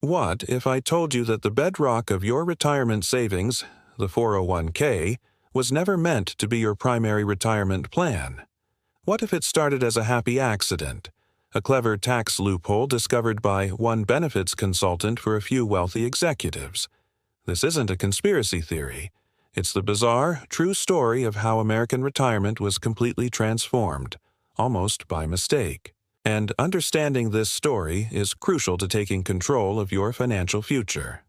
What if I told you that the bedrock of your retirement savings, the 401k, was never meant to be your primary retirement plan? What if it started as a happy accident, a clever tax loophole discovered by one benefits consultant for a few wealthy executives? This isn't a conspiracy theory. It's the bizarre, true story of how American retirement was completely transformed, almost by mistake. And understanding this story is crucial to taking control of your financial future.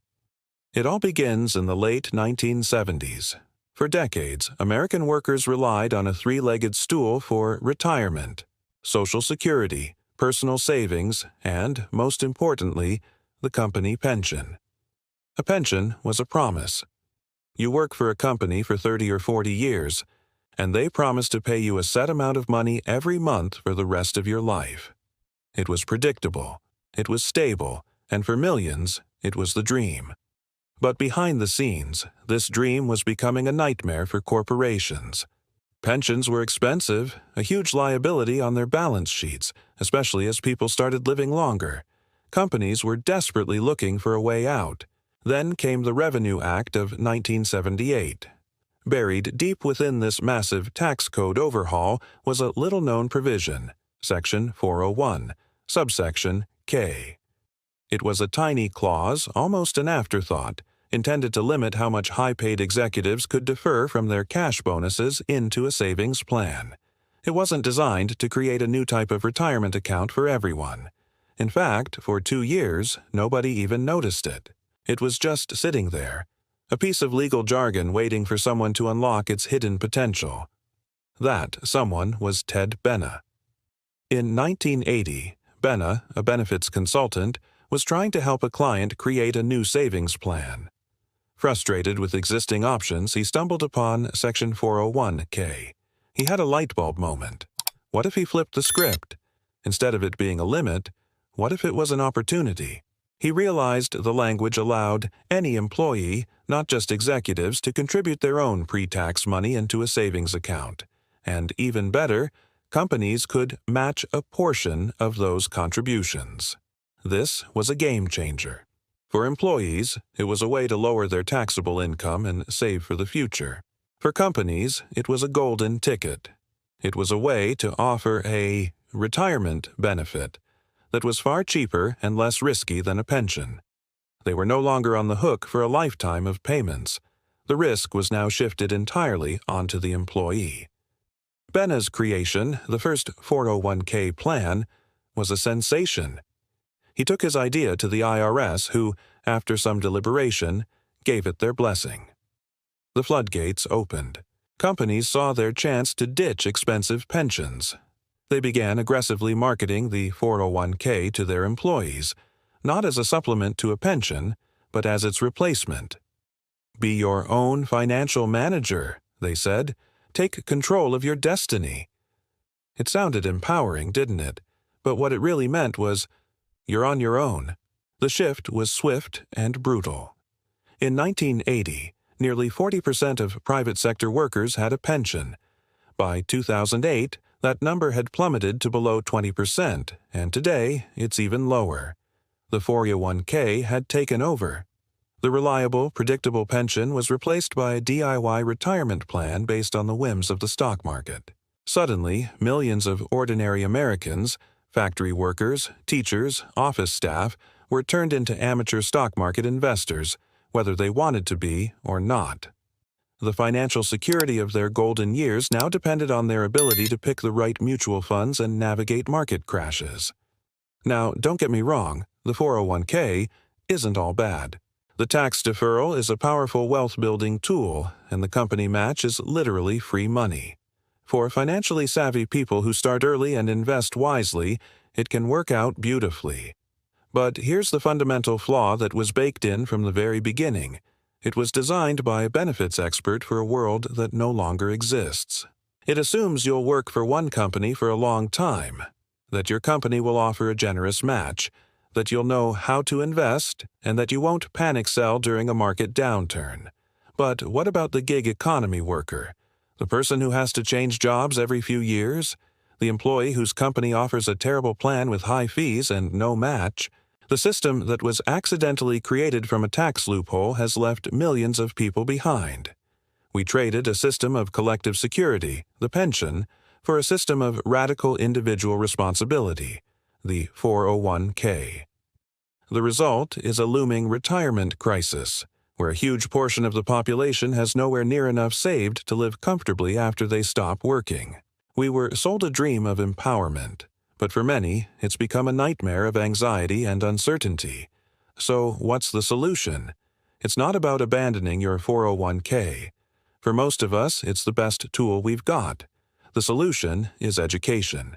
It all begins in the late 1970s. For decades, American workers relied on a three-legged stool for retirement: Social Security, personal savings, and, most importantly, the company pension. A pension was a promise. You work for a company for 30 or 40 years, and they promise to pay you a set amount of money every month for the rest of your life. It was predictable, it was stable, and for millions, it was the dream. But behind the scenes, this dream was becoming a nightmare for corporations. Pensions were expensive, a huge liability on their balance sheets, especially as people started living longer. Companies were desperately looking for a way out. Then came the Revenue Act of 1978. Buried deep within this massive tax code overhaul was a little-known provision, Section 401, subsection K. It was a tiny clause, almost an afterthought, intended to limit how much high-paid executives could defer from their cash bonuses into a savings plan. It wasn't designed to create a new type of retirement account for everyone. In fact, for 2 years, nobody even noticed it. It was just sitting there, a piece of legal jargon waiting for someone to unlock its hidden potential. That someone was Ted Benna. In 1980, Benna, a benefits consultant, was trying to help a client create a new savings plan. Frustrated with existing options, he stumbled upon Section 401k. He had a light bulb moment. What if he flipped the script? Instead of it being a limit, what if it was an opportunity? He realized the language allowed any employee, not just executives, to contribute their own pre-tax money into a savings account. And even better, companies could match a portion of those contributions. This was a game changer. For employees, it was a way to lower their taxable income and save for the future. For companies, it was a golden ticket. It was a way to offer a retirement benefit that was far cheaper and less risky than a pension. They were no longer on the hook for a lifetime of payments. The risk was now shifted entirely onto the employee. Benna's creation, the first 401k plan, was a sensation. He took his idea to the IRS, who, after some deliberation, gave it their blessing. The floodgates opened. Companies saw their chance to ditch expensive pensions. They began aggressively marketing the 401k to their employees, not as a supplement to a pension, but as its replacement. Be your own financial manager, they said. Take control of your destiny. It sounded empowering, didn't it? But what it really meant was, you're on your own. The shift was swift and brutal. In 1980, nearly 40% of private sector workers had a pension. By 2008, that number had plummeted to below 20%, and today it's even lower. The 401k had taken over. The reliable, predictable pension was replaced by a DIY retirement plan based on the whims of the stock market. Suddenly, millions of ordinary Americans, factory workers, teachers, office staff, were turned into amateur stock market investors, whether they wanted to be or not. The financial security of their golden years now depended on their ability to pick the right mutual funds and navigate market crashes. Now, don't get me wrong, the 401k isn't all bad. The tax deferral is a powerful wealth-building tool, and the company match is literally free money. For financially savvy people who start early and invest wisely, it can work out beautifully. But here's the fundamental flaw that was baked in from the very beginning. It was designed by a benefits expert for a world that no longer exists. It assumes you'll work for one company for a long time, that your company will offer a generous match, that you'll know how to invest, and that you won't panic sell during a market downturn. But what about the gig economy worker? The person who has to change jobs every few years? The employee whose company offers a terrible plan with high fees and no match? The system that was accidentally created from a tax loophole has left millions of people behind. We traded a system of collective security, the pension, for a system of radical individual responsibility, the 401k. The result is a looming retirement crisis, where a huge portion of the population has nowhere near enough saved to live comfortably after they stop working. We were sold a dream of empowerment, but for many, it's become a nightmare of anxiety and uncertainty. So, what's the solution? It's not about abandoning your 401k. For most of us, it's the best tool we've got. The solution is education.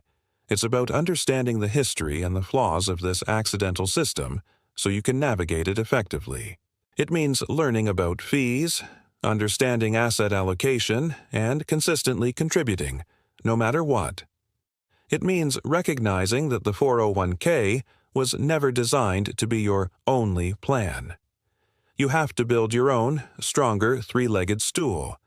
It's about understanding the history and the flaws of this accidental system so you can navigate it effectively. It means learning about fees, understanding asset allocation, and consistently contributing, no matter what. It means recognizing that the 401k was never designed to be your only plan. You have to build your own, stronger, three-legged stool.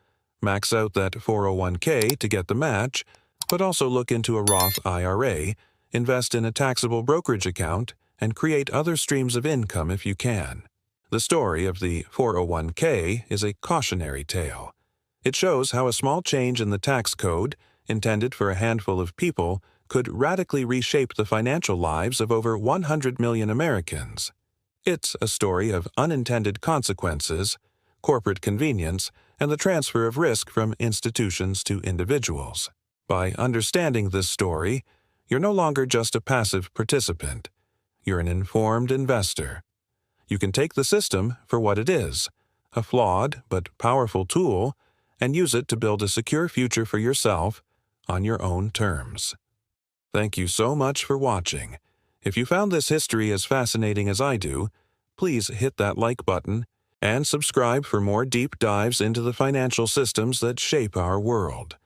Max out that 401k to get the match, but also look into a Roth IRA, invest in a taxable brokerage account, and create other streams of income if you can. The story of the 401k is a cautionary tale. It shows how a small change in the tax code, intended for a handful of people, could radically reshape the financial lives of over 100 million Americans. It's a story of unintended consequences, corporate convenience, and the transfer of risk from institutions to individuals. By understanding this story, you're no longer just a passive participant. You're an informed investor. You can take the system for what it is, a flawed but powerful tool, and use it to build a secure future for yourself on your own terms. Thank you so much for watching. If you found this history as fascinating as I do, please hit that like button and subscribe for more deep dives into the financial systems that shape our world.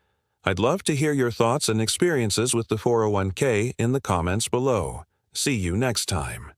I'd love to hear your thoughts and experiences with the 401k in the comments below. See you next time.